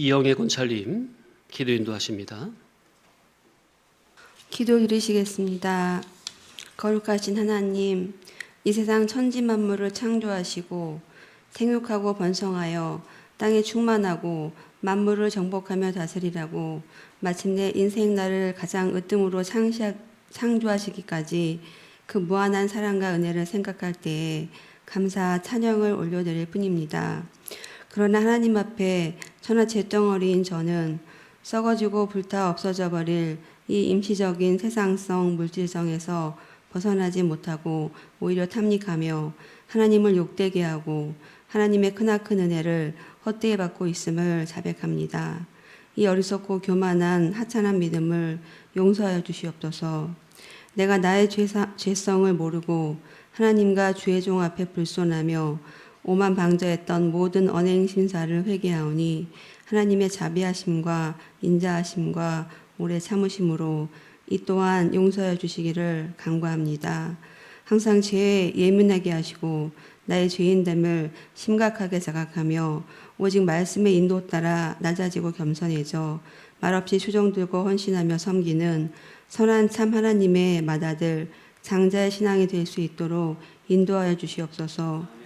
이영애 권찰님 기도 인도하십니다. 기도 드리시겠습니다. 거룩하신 하나님, 이 세상 천지 만물을 창조하시고 생육하고 번성하여 땅에 충만하고 만물을 정복하며 다스리라고 마침내 인생 날을 가장 으뜸으로 창조하시기까지 그 무한한 사랑과 은혜를 생각할 때에 감사 찬양을 올려드릴 뿐입니다. 그러나 하나님 앞에 천하 잿덩어리인 저는 썩어지고 불타 없어져 버릴 이 임시적인 세상성 물질성에서 벗어나지 못하고 오히려 탐닉하며 하나님을 욕되게 하고 하나님의 크나큰 은혜를 헛되이 받고 있음을 자백합니다. 이 어리석고 교만한 하찮은 믿음을 용서하여 주시옵소서. 내가 나의 죄성을 모르고 하나님과 주의 종 앞에 불손하며 오만 방자했던 모든 언행 심사를 회개하오니 하나님의 자비하심과 인자하심과 오래 참으심으로 이 또한 용서해 주시기를 간구합니다. 항상 죄에 예민하게 하시고 나의 죄인됨을 심각하게 자각하며 오직 말씀의 인도 따라 낮아지고 겸손해져 말없이 수종 들고 헌신하며 섬기는 선한 참 하나님의 맏아들 장자의 신앙이 될 수 있도록 인도하여 주시옵소서.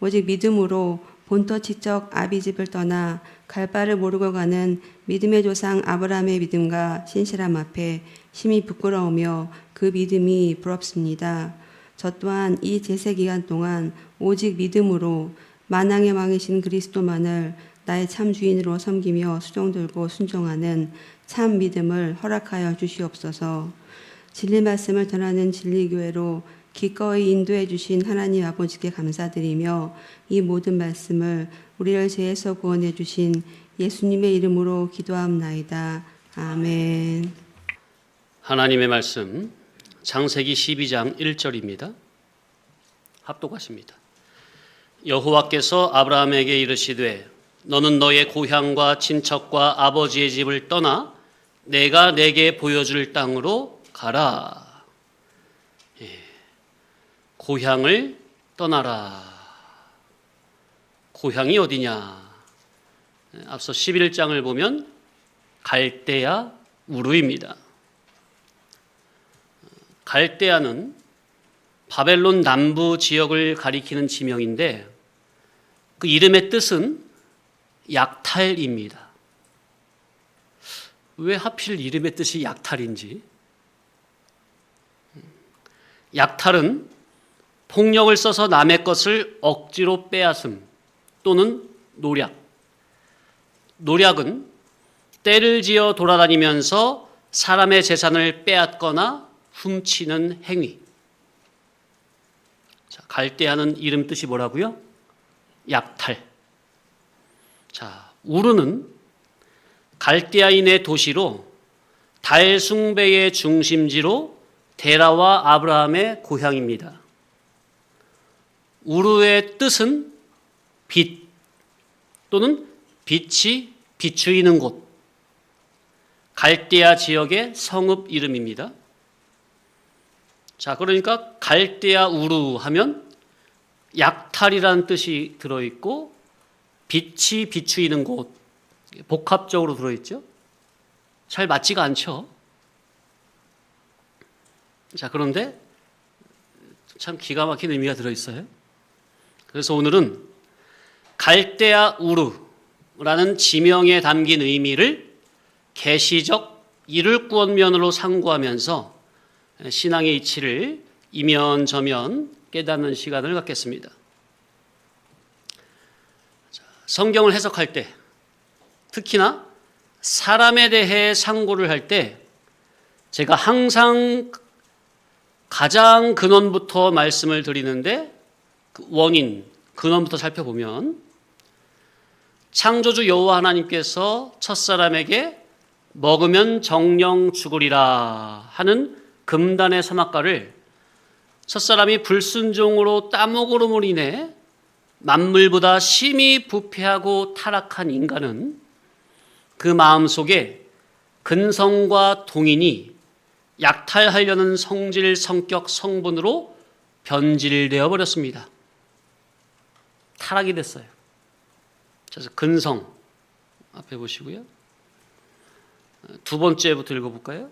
오직 믿음으로 본토지적 아비집을 떠나 갈 바를 모르고 가는 믿음의 조상 아브라함의 믿음과 신실함 앞에 심히 부끄러우며 그 믿음이 부럽습니다. 저 또한 이 제세 기간 동안 오직 믿음으로 만왕의 왕이신 그리스도만을 나의 참 주인으로 섬기며 수종 들고 순종하는 참 믿음을 허락하여 주시옵소서. 진리 말씀을 전하는 진리교회로 기꺼이 인도해 주신 하나님 아버지께 감사드리며 이 모든 말씀을 우리를 죄에서 구원해 주신 예수님의 이름으로 기도함나이다. 아멘. 하나님의 말씀 창세기 12장 1절입니다. 합독하십니다. 여호와께서 아브라함에게 이르시되 너는 너의 고향과 친척과 아버지의 집을 떠나 내가 내게 보여줄 땅으로 가라. 고향을 떠나라. 고향이 어디냐? 앞서 11장을 보면 갈대아 우르입니다. 갈대아는 바벨론 남부 지역을 가리키는 지명인데 그 이름의 뜻은 약탈입니다. 왜 하필 이름의 뜻이 약탈인지? 약탈은 폭력을 써서 남의 것을 억지로 빼앗음 또는 노략. 노략은 떼를 지어 돌아다니면서 사람의 재산을 빼앗거나 훔치는 행위. 자, 갈대아는 이름 뜻이 뭐라고요? 약탈. 자, 우르는 갈대아인의 도시로 달 숭배의 중심지로 데라와 아브라함의 고향입니다. 우르의 뜻은 빛 또는 빛이 비추이는 곳. 갈대아 지역의 성읍 이름입니다. 자, 그러니까 갈대아 우르 하면 약탈이라는 뜻이 들어있고 빛이 비추이는 곳. 복합적으로 들어있죠. 잘 맞지가 않죠. 자, 그런데 참 기가 막힌 의미가 들어있어요. 그래서 오늘은 갈대아 우르라는 지명에 담긴 의미를 계시적 이룰구원면으로 상고하면서 신앙의 이치를 이면저면 깨닫는 시간을 갖겠습니다. 성경을 해석할 때 특히나 사람에 대해 상고를 할 때 제가 항상 가장 근원부터 말씀을 드리는데 그 원인, 근원부터 살펴보면 창조주 여호와 하나님께서 첫사람에게 먹으면 정령 죽으리라 하는 금단의 사막가를 첫사람이 불순종으로 따먹음으로 인해 만물보다 심히 부패하고 타락한 인간은 그 마음속에 근성과 동인이 약탈하려는 성질, 성격, 성분으로 변질되어 버렸습니다. 타락이 됐어요. 그래서 근성, 앞에 보시고요. 두 번째부터 읽어볼까요?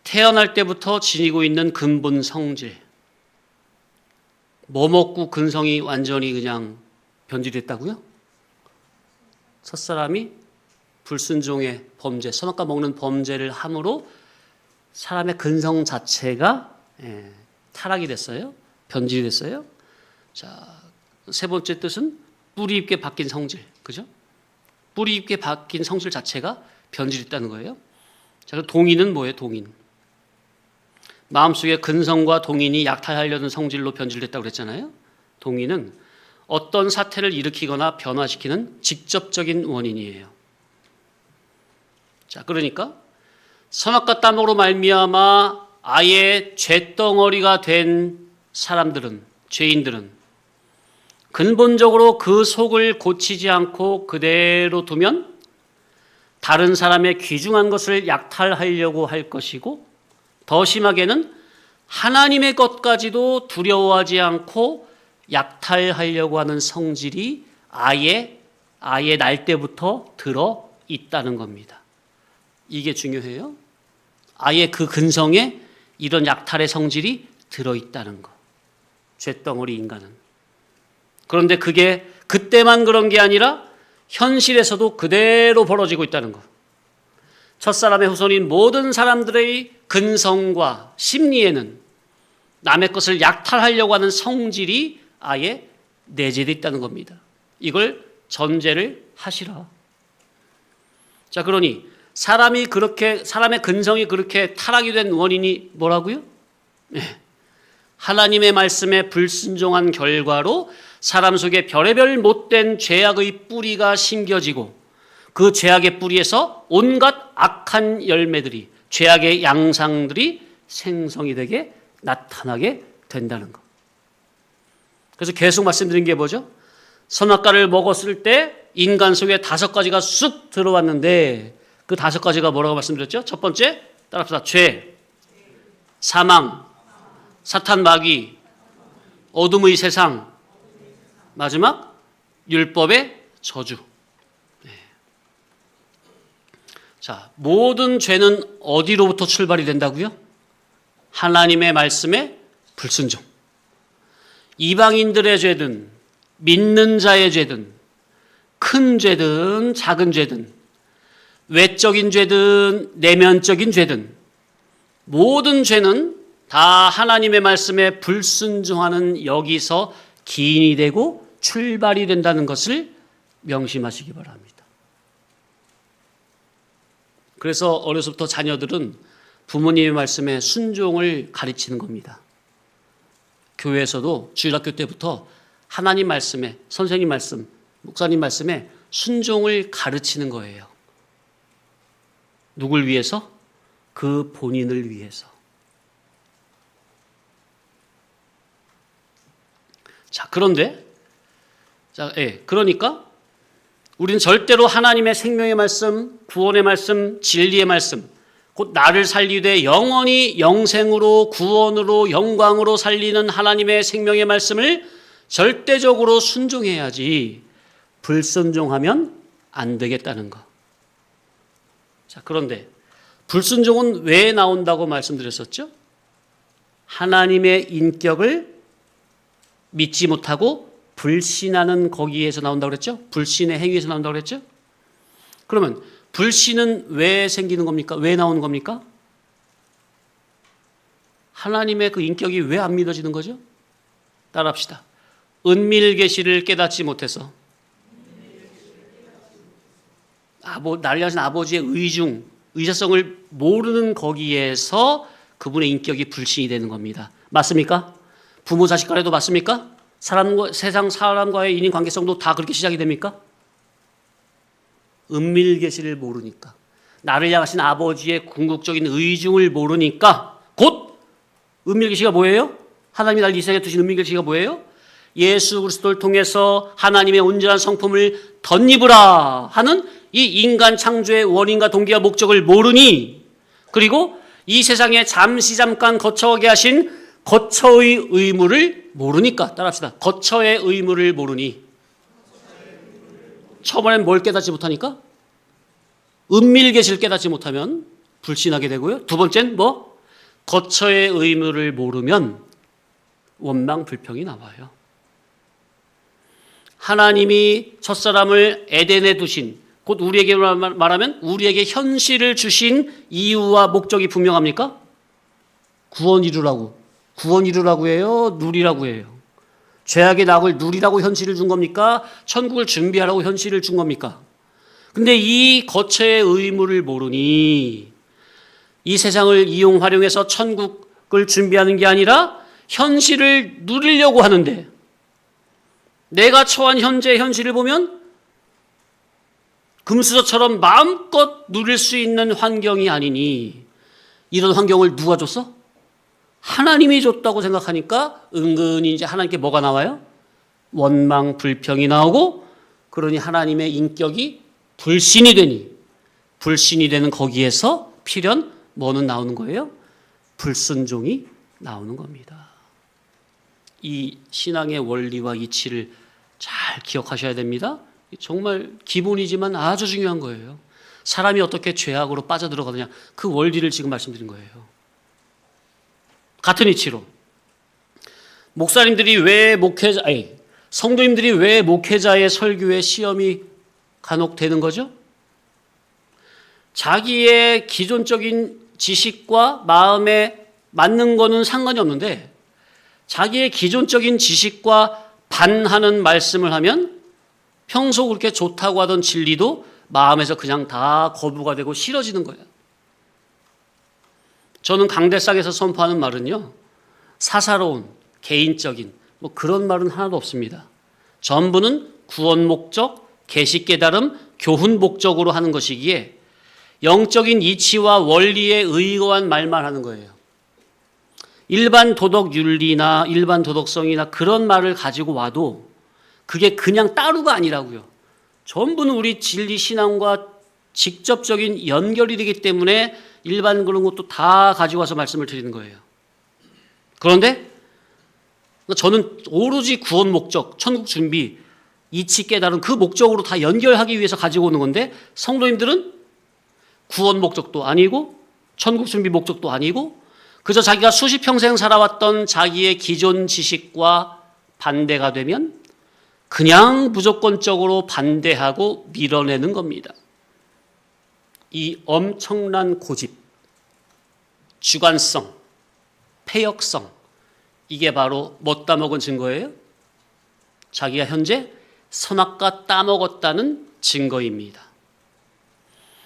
태어날 때부터 지니고 있는 근본 성질. 뭐 먹고 근성이 완전히 그냥 변질됐다고요? 첫사람이 불순종의 범죄, 선악과 먹는 범죄를 함으로 사람의 근성 자체가 타락이 됐어요. 변질이 됐어요. 자, 세 번째 뜻은 뿌리 깊게 박힌 성질. 그죠? 뿌리 깊게 박힌 성질 자체가 변질했다는 거예요. 자, 그럼 동인은 뭐예요? 동인. 마음속에 근성과 동인이 약탈하려는 성질로 변질됐다고 그랬잖아요. 동인은 어떤 사태를 일으키거나 변화시키는 직접적인 원인이에요. 자, 그러니까 선악과 땀으로 말미암아 아예 죄덩어리가 된 사람들은, 죄인들은 근본적으로 그 속을 고치지 않고 그대로 두면 다른 사람의 귀중한 것을 약탈하려고 할 것이고, 더 심하게는 하나님의 것까지도 두려워하지 않고 약탈하려고 하는 성질이 아예 날 때부터 들어 있다는 겁니다. 이게 중요해요. 아예 그 근성에 이런 약탈의 성질이 들어 있다는 거. 쇳덩어리 인간은. 그런데 그게 그때만 그런 게 아니라 현실에서도 그대로 벌어지고 있다는 거. 첫사람의 후손인 모든 사람들의 근성과 심리에는 남의 것을 약탈하려고 하는 성질이 아예 내재되어 있다는 겁니다. 이걸 전제를 하시라. 자, 그러니 사람의 근성이 그렇게 타락이 된 원인이 뭐라고요? 하나님의 말씀에 불순종한 결과로 사람 속에 별의별 못된 죄악의 뿌리가 심겨지고, 그 죄악의 뿌리에서 온갖 악한 열매들이, 죄악의 양상들이 생성이 되게 나타나게 된다는 것. 그래서 계속 말씀드린 게 뭐죠? 선악과를 먹었을 때 인간 속에 5가지가 쑥 들어왔는데, 그 5가지가 뭐라고 말씀드렸죠? 첫 번째, 따라합시다. 죄, 사망, 사탄 마귀, 어둠의 세상, 마지막 율법의 저주. 자, 모든 죄는 어디로부터 출발이 된다고요? 하나님의 말씀에 불순종. 이방인들의 죄든 믿는 자의 죄든 큰 죄든 작은 죄든 외적인 죄든 내면적인 죄든 모든 죄는 다 하나님의 말씀에 불순종하는 여기서 기인이 되고 출발이 된다는 것을 명심하시기 바랍니다. 그래서 어려서부터 자녀들은 부모님의 말씀에 순종을 가르치는 겁니다. 교회에서도 주일학교 때부터 하나님 말씀에, 선생님 말씀, 목사님 말씀에 순종을 가르치는 거예요. 누굴 위해서? 그 본인을 위해서. 자, 그런데, 그러니까 우리는 절대로 하나님의 생명의 말씀, 구원의 말씀, 진리의 말씀, 곧 나를 살리되 영원히 영생으로 구원으로 영광으로 살리는 하나님의 생명의 말씀을 절대적으로 순종해야지 불순종하면 안 되겠다는 거. 자, 그런데 불순종은 왜 나온다고 말씀드렸었죠? 하나님의 인격을 믿지 못하고 불신하는 거기에서 나온다고 그랬죠? 불신의 행위에서 나온다고 그랬죠? 그러면 불신은 왜 생기는 겁니까? 왜 나오는 겁니까? 하나님의 그 인격이 왜 안 믿어지는 거죠? 따라합시다. 은밀계시를 깨닫지 못해서 나를 향하신 아버지의 의자성을 모르는 거기에서 그분의 인격이 불신이 되는 겁니다. 맞습니까? 부모 자식 간에도 맞습니까? 세상 사람과의 인인 관계성도 다 그렇게 시작이 됩니까? 은밀계시를 모르니까, 나를 향하신 아버지의 궁극적인 의중을 모르니까, 곧 은밀계시가 뭐예요? 하나님이 날 이 세상에 두신 은밀계시가 뭐예요? 예수 그리스도를 통해서 하나님의 온전한 성품을 덧입으라 하는 이 인간 창조의 원인과 동기와 목적을 모르니, 그리고 이 세상에 잠깐 거처하게 하신 거처의 의무를 모르니까, 따라합시다. 거처의 의무를 모르니. 처음에는 뭘 깨닫지 못하니까? 은밀계시를 깨닫지 못하면 불신하게 되고요. 두 번째는 거처의 의무를 모르면 원망 불평이 나와요. 하나님이 첫사람을 에덴에 두신, 곧 우리에게 말하면 우리에게 현실을 주신 이유와 목적이 분명합니까? 구원 이루라고 해요? 누리라고 해요? 죄악의 낙을 누리라고 현실을 준 겁니까? 천국을 준비하라고 현실을 준 겁니까? 근데 이 거처의 의무를 모르니 이 세상을 활용해서 천국을 준비하는 게 아니라 현실을 누리려고 하는데, 내가 처한 현실을 보면 금수저처럼 마음껏 누릴 수 있는 환경이 아니니, 이런 환경을 누가 줬어? 하나님이 줬다고 생각하니까 은근히 이제 하나님께 뭐가 나와요? 원망, 불평이 나오고, 그러니 하나님의 인격이 불신이 되는 거기에서 필연 뭐는 나오는 거예요? 불순종이 나오는 겁니다. 이 신앙의 원리와 이치를 잘 기억하셔야 됩니다. 정말 기본이지만 아주 중요한 거예요. 사람이 어떻게 죄악으로 빠져들어가느냐, 그 원리를 지금 말씀드린 거예요. 같은 이치로 성도님들이 왜 목회자의 설교에 시험이 간혹 되는 거죠? 자기의 기존적인 지식과 마음에 맞는 거는 상관이 없는데, 자기의 기존적인 지식과 반하는 말씀을 하면 평소 그렇게 좋다고 하던 진리도 마음에서 그냥 다 거부가 되고 싫어지는 거예요. 저는 강대상에서 선포하는 말은요, 사사로운, 개인적인 그런 말은 하나도 없습니다. 전부는 구원 목적, 계시 깨달음, 교훈 목적으로 하는 것이기에 영적인 이치와 원리에 의거한 말만 하는 거예요. 일반 도덕 윤리나 일반 도덕성이나 그런 말을 가지고 와도 그게 그냥 따루가 아니라고요. 전부는 우리 진리 신앙과 직접적인 연결이 되기 때문에 일반 그런 것도 다 가지고 와서 말씀을 드리는 거예요. 그런데 저는 오로지 구원 목적, 천국 준비, 이치 깨달은 그 목적으로 다 연결하기 위해서 가지고 오는 건데, 성도님들은 구원 목적도 아니고 천국 준비 목적도 아니고 그저 자기가 수십 평생 살아왔던 자기의 기존 지식과 반대가 되면 그냥 무조건적으로 반대하고 밀어내는 겁니다. 이 엄청난 고집, 주관성, 폐역성, 이게 바로 뭐 따먹은 증거예요? 자기가 현재 선악과 따먹었다는 증거입니다.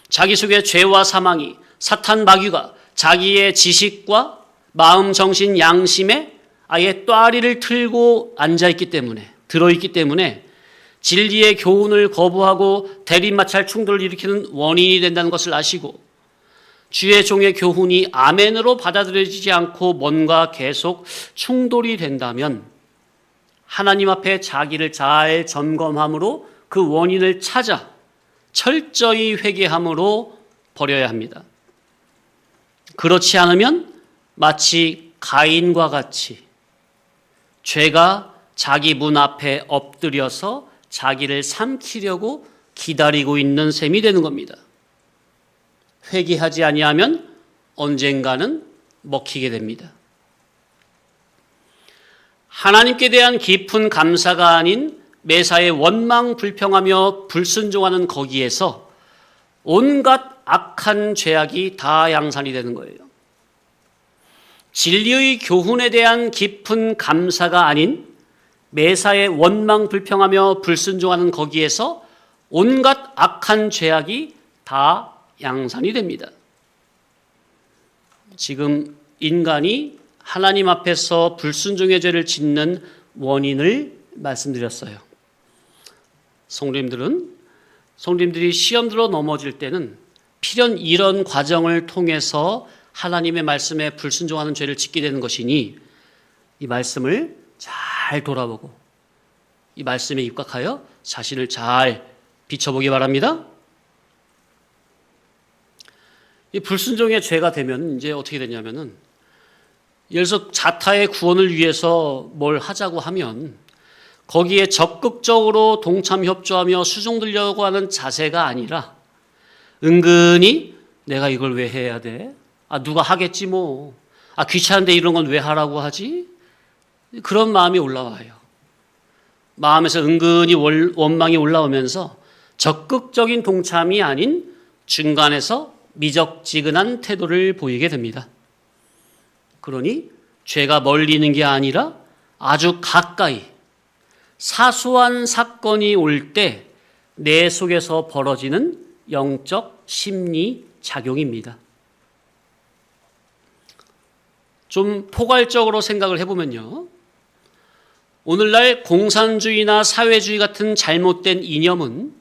자기 속에 죄와 사망이, 사탄 마귀가 자기의 지식과 마음, 정신, 양심에 아예 또아리를 틀고 들어있기 때문에 진리의 교훈을 거부하고 대립마찰 충돌을 일으키는 원인이 된다는 것을 아시고, 주의 종의 교훈이 아멘으로 받아들여지지 않고 뭔가 계속 충돌이 된다면 하나님 앞에 자기를 잘 점검함으로 그 원인을 찾아 철저히 회개함으로 버려야 합니다. 그렇지 않으면 마치 가인과 같이 죄가 자기 문 앞에 엎드려서 자기를 삼키려고 기다리고 있는 셈이 되는 겁니다. 회개하지 아니하면 언젠가는 먹히게 됩니다. 하나님께 대한 깊은 감사가 아닌 매사에 원망 불평하며 불순종하는 거기에서 온갖 악한 죄악이 다 양산이 되는 거예요. 진리의 교훈에 대한 깊은 감사가 아닌 매사에 원망 불평하며 불순종하는 거기에서 온갖 악한 죄악이 다 양산이 됩니다. 지금 인간이 하나님 앞에서 불순종의 죄를 짓는 원인을 말씀드렸어요. 성도님들이 시험 들어 넘어질 때는 필연 이런 과정을 통해서 하나님의 말씀에 불순종하는 죄를 짓게 되는 것이니 이 말씀을 잘 돌아보고 이 말씀에 입각하여 자신을 잘 비춰보기 바랍니다. 이 불순종의 죄가 되면 이제 어떻게 되냐면은, 예를 들어서 자타의 구원을 위해서 뭘 하자고 하면 거기에 적극적으로 동참 협조하며 수종들려고 하는 자세가 아니라 은근히 내가 이걸 왜 해야 돼? 누가 하겠지 뭐. 귀찮은데 이런 건 왜 하라고 하지? 그런 마음이 올라와요. 마음에서 은근히 원망이 올라오면서 적극적인 동참이 아닌 중간에서 미적지근한 태도를 보이게 됩니다. 그러니 죄가 멀리 있는 게 아니라 아주 가까이 사소한 사건이 올 때 내 속에서 벌어지는 영적 심리 작용입니다. 좀 포괄적으로 생각을 해보면요. 오늘날 공산주의나 사회주의 같은 잘못된 이념은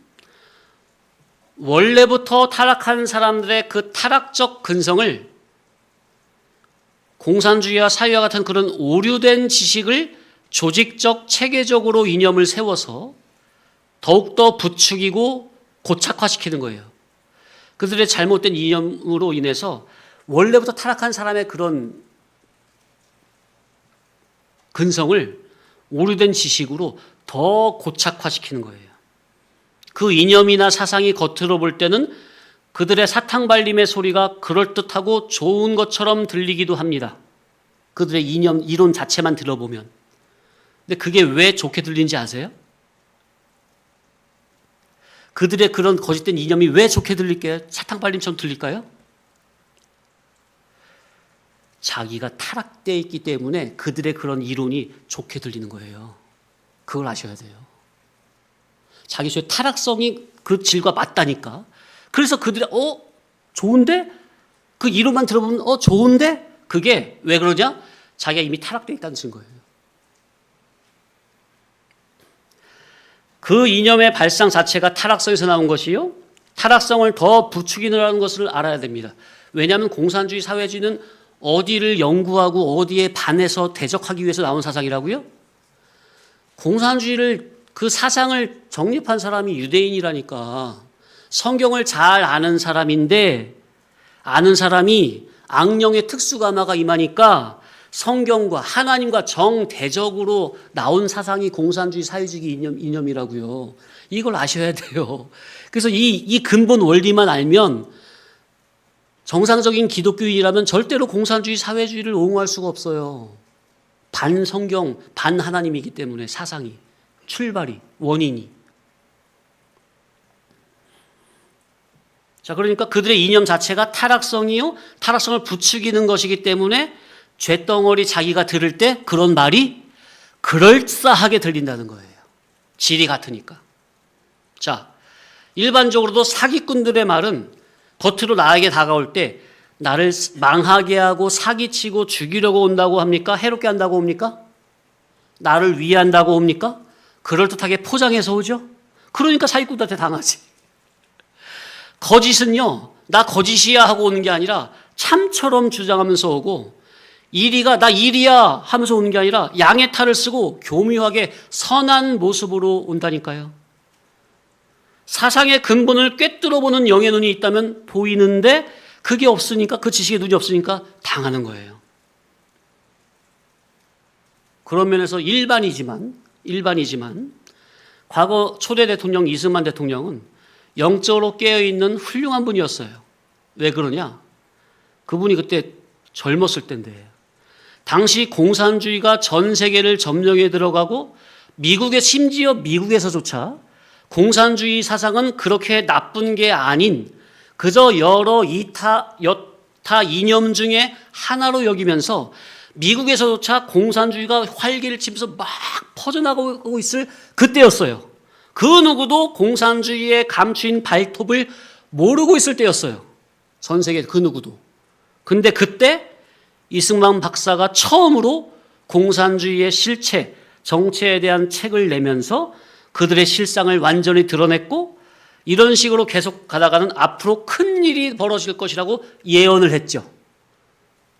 원래부터 타락한 사람들의 그 타락적 근성을 공산주의와 사회와 같은 그런 오류된 지식을 조직적, 체계적으로 이념을 세워서 더욱더 부추기고 고착화시키는 거예요. 그들의 잘못된 이념으로 인해서 원래부터 타락한 사람의 그런 근성을 오류된 지식으로 더 고착화시키는 거예요. 그 이념이나 사상이 겉으로 볼 때는 그들의 사탕발림의 소리가 그럴듯하고 좋은 것처럼 들리기도 합니다. 그들의 이론 자체만 들어보면. 근데 그게 왜 좋게 들리는지 아세요? 그들의 그런 거짓된 이념이 왜 좋게 들릴게요? 사탕발림처럼 들릴까요? 자기가 타락되어 있기 때문에 그들의 그런 이론이 좋게 들리는 거예요. 그걸 아셔야 돼요. 자기 속의 타락성이 그 질과 맞다니까. 그래서 그들이 좋은데? 그 이론만 들어보면 좋은데? 그게 왜 그러냐? 자기가 이미 타락되어 있다는 증거예요. 그 이념의 발상 자체가 타락성에서 나온 것이요. 타락성을 더 부추기느라는 것을 알아야 됩니다. 왜냐하면 공산주의 사회주의는 어디를 연구하고 어디에 반해서 대적하기 위해서 나온 사상이라고요? 공산주의를 그 사상을 정립한 사람이 유대인이라니까. 성경을 잘 아는 사람인데 아는 사람이 악령의 특수감화가 임하니까 성경과 하나님과 정대적으로 나온 사상이 공산주의 사회주의 이념이라고요. 이걸 아셔야 돼요. 그래서 이 근본 원리만 알면 정상적인 기독교인이라면 절대로 공산주의 사회주의를 옹호할 수가 없어요. 반성경, 반하나님이기 때문에 사상이, 출발이, 원인이. 자, 그러니까 그들의 이념 자체가 타락성이요. 타락성을 부추기는 것이기 때문에 쇳덩어리 자기가 들을 때 그런 말이 그럴싸하게 들린다는 거예요. 질이 같으니까. 자, 일반적으로도 사기꾼들의 말은 겉으로 나에게 다가올 때 나를 망하게 하고 사기치고 죽이려고 온다고 합니까? 해롭게 한다고 옵니까? 나를 위한다고 옵니까? 그럴듯하게 포장해서 오죠? 그러니까 사기꾼들한테 당하지. 거짓은요, 나 거짓이야 하고 오는 게 아니라 참처럼 주장하면서 오고, 이리가 나 이리야 하면서 오는 게 아니라 양의 탈을 쓰고 교묘하게 선한 모습으로 온다니까요. 사상의 근본을 꿰뚫어보는 영의 눈이 있다면 보이는데 그게 없으니까, 그 지식의 눈이 없으니까 당하는 거예요. 그런 면에서 일반이지만 과거 초대 대통령 이승만 대통령은 영적으로 깨어있는 훌륭한 분이었어요. 왜 그러냐? 그분이 그때 젊었을 때인데 당시 공산주의가 전 세계를 점령해 들어가고 심지어 미국에서조차 공산주의 사상은 그렇게 나쁜 게 아닌 그저 여러 여타 이념 중에 하나로 여기면서 미국에서조차 공산주의가 활기를 치면서 막 퍼져나가고 있을 그때였어요. 그 누구도 공산주의에 감추인 발톱을 모르고 있을 때였어요. 전 세계 그 누구도. 근데 그때 이승만 박사가 처음으로 공산주의의 실체, 정체에 대한 책을 내면서 그들의 실상을 완전히 드러냈고 이런 식으로 계속 가다가는 앞으로 큰 일이 벌어질 것이라고 예언을 했죠.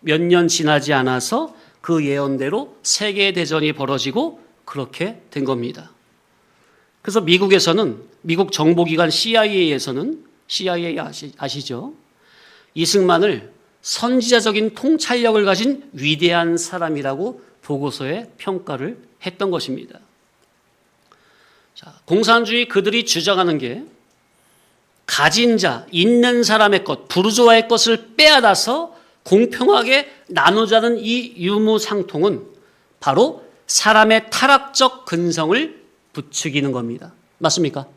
몇 년 지나지 않아서 그 예언대로 세계대전이 벌어지고 그렇게 된 겁니다. 그래서 미국에서는, 미국 정보기관 CIA에서는, CIA 아시죠? 이승만을 선지자적인 통찰력을 가진 위대한 사람이라고 보고서에 평가를 했던 것입니다. 자, 공산주의 그들이 주장하는 게 가진 자, 있는 사람의 것, 부르주아의 것을 빼앗아서 공평하게 나누자는 이 유무상통은 바로 사람의 타락적 근성을 부추기는 겁니다. 맞습니까?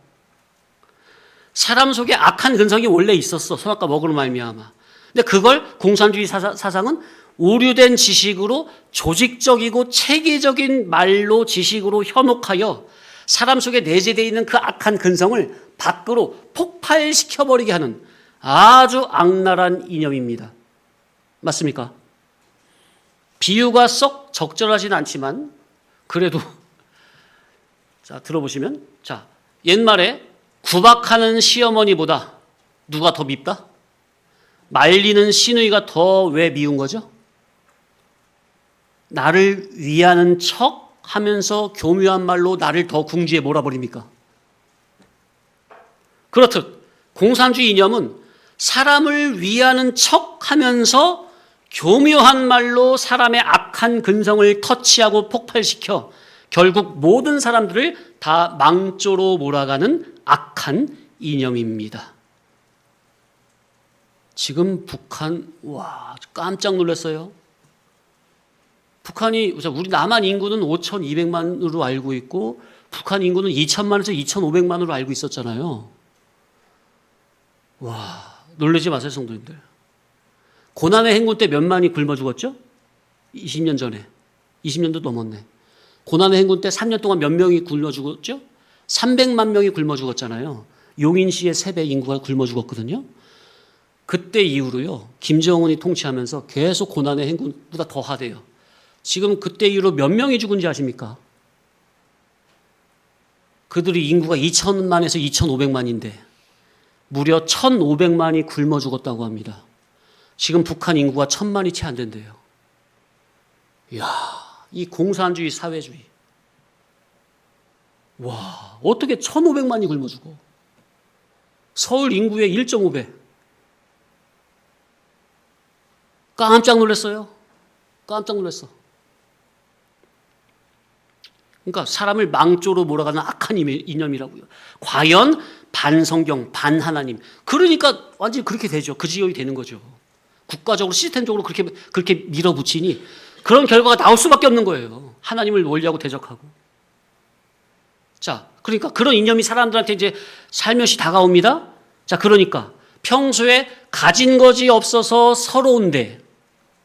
사람 속에 악한 근성이 원래 있었어. 선악과 먹으로 말미암아. 근데 그걸 공산주의 사상은 오류된 지식으로 조직적이고 체계적인 말로 지식으로 현혹하여 사람 속에 내재되어 있는 그 악한 근성을 밖으로 폭발시켜버리게 하는 아주 악랄한 이념입니다. 맞습니까? 비유가 썩 적절하진 않지만 그래도 자 들어보시면 자 옛말에 구박하는 시어머니보다 누가 더 밉다? 말리는 시누이가 더 왜 미운 거죠? 나를 위하는 척 하면서 교묘한 말로 나를 더 궁지에 몰아버립니까? 그렇듯 공산주의 이념은 사람을 위하는 척 하면서 교묘한 말로 사람의 악한 근성을 터치하고 폭발시켜 결국 모든 사람들을 다 망조로 몰아가는 악한 이념입니다. 지금 북한, 와, 깜짝 놀랐어요. 북한이, 우리 남한 인구는 5,200만으로 알고 있고, 북한 인구는 2,000만에서 2,500만으로 알고 있었잖아요. 와, 놀라지 마세요, 성도님들. 고난의 행군 때 몇 만이 굶어 죽었죠? 20년 전에. 20년도 넘었네. 고난의 행군 때 3년 동안 몇 명이 굶어 죽었죠? 300만 명이 굶어 죽었잖아요. 용인시의 3배 인구가 굶어 죽었거든요. 그때 이후로요, 김정은이 통치하면서 계속 고난의 행군보다 더 하대요. 지금 그때 이후로 몇 명이 죽은지 아십니까? 그들이 인구가 2천만에서 2,500만인데 무려 1,500만이 굶어 죽었다고 합니다. 지금 북한 인구가 1,000만이 채 안 된대요. 이야, 이 공산주의 사회주의. 와, 어떻게 1,500만이 굶어 죽어? 서울 인구의 1.5배. 깜짝 놀랐어요. 깜짝 놀랐어. 그러니까 사람을 망조로 몰아가는 악한 이념이라고요. 과연 반성경, 반하나님. 그러니까 완전히 그렇게 되죠. 그 지역이 되는 거죠. 국가적으로 시스템적으로 그렇게 밀어붙이니 그런 결과가 나올 수밖에 없는 거예요. 하나님을 원리하고 대적하고. 자, 그러니까 그런 이념이 사람들한테 이제 살며시 다가옵니다. 자, 그러니까 평소에 가진 것이 없어서 서러운데,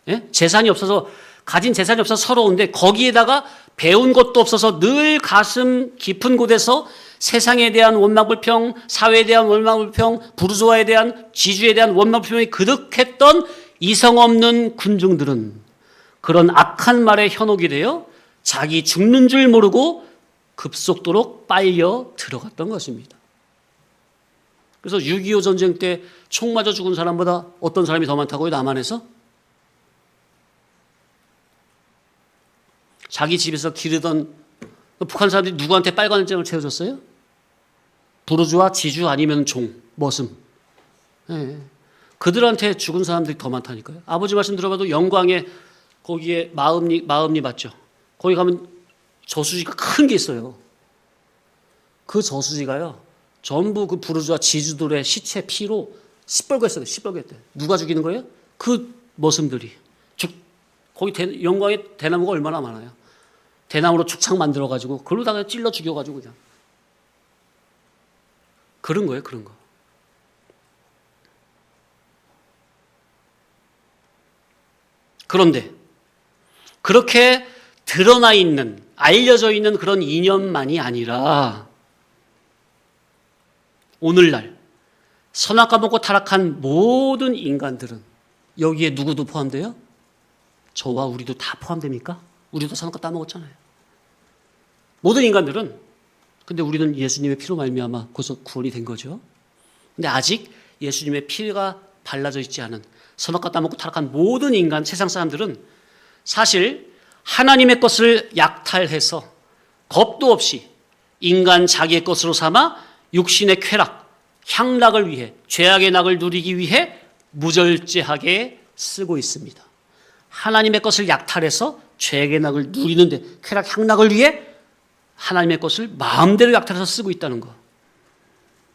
예? 재산이 없어서 가진 재산이 없어서 서러운데 거기에다가 배운 것도 없어서 늘 가슴 깊은 곳에서 세상에 대한 원망불평, 사회에 대한 원망불평, 부르주아에 대한 지주에 대한 원망불평이 그득했던 이성 없는 군중들은 그런 악한 말에 현혹이 되어 자기 죽는 줄 모르고 급속도로 빨려 들어갔던 것입니다. 그래서 6.25 전쟁 때 총 맞아 죽은 사람보다 어떤 사람이 더 많다고요? 남한에서? 자기 집에서 기르던 북한 사람들이 누구한테 빨간 장을 채워줬어요? 부르주아, 지주 아니면 종, 머슴. 네. 그들한테 죽은 사람들이 더 많다니까요. 아버지 말씀 들어봐도 영광에 거기에 마음리 맞죠? 거기 가면 저수지가 큰 게 있어요. 그 저수지가요. 전부 그 부르주아 지주들의 시체 피로 시뻘겋어요. 시뻘겋대. 누가 죽이는 거예요? 그 머슴들이. 거기 영광에 대나무가 얼마나 많아요. 대나무로 축창 만들어가지고 그러다가 찔러 죽여가지고 그냥. 그런 거예요. 그런 거. 그런데 그렇게 드러나 있는 알려져 있는 그런 이념만이 아니라 오늘날 선악과 먹고 타락한 모든 인간들은 여기에 누구도 포함돼요? 저와 우리도 다 포함됩니까? 우리도 선악과 따먹었잖아요. 모든 인간들은 근데 우리는 예수님의 피로 말미암아 거기서 구원이 된 거죠. 근데 아직 예수님의 피가 발라져 있지 않은 선악과 따먹고 타락한 모든 인간 세상 사람들은 사실 하나님의 것을 약탈해서 겁도 없이 인간 자기의 것으로 삼아 육신의 쾌락, 향락을 위해 죄악의 낙을 누리기 위해 무절제하게 쓰고 있습니다. 하나님의 것을 약탈해서 죄악의 낙을 누리는데 쾌락, 향락을 위해 하나님의 것을 마음대로 약탈해서 쓰고 있다는 거.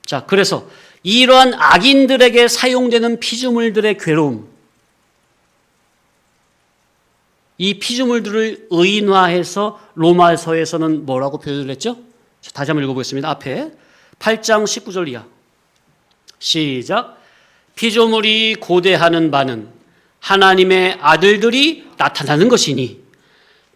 자, 그래서 이러한 악인들에게 사용되는 피조물들의 괴로움, 이 피조물들을 의인화해서 로마서에서는 뭐라고 표현을 했죠? 다시 한번 읽어보겠습니다. 앞에 8장 19절 이하. 시작. 피조물이 고대하는 바는 하나님의 아들들이 나타나는 것이니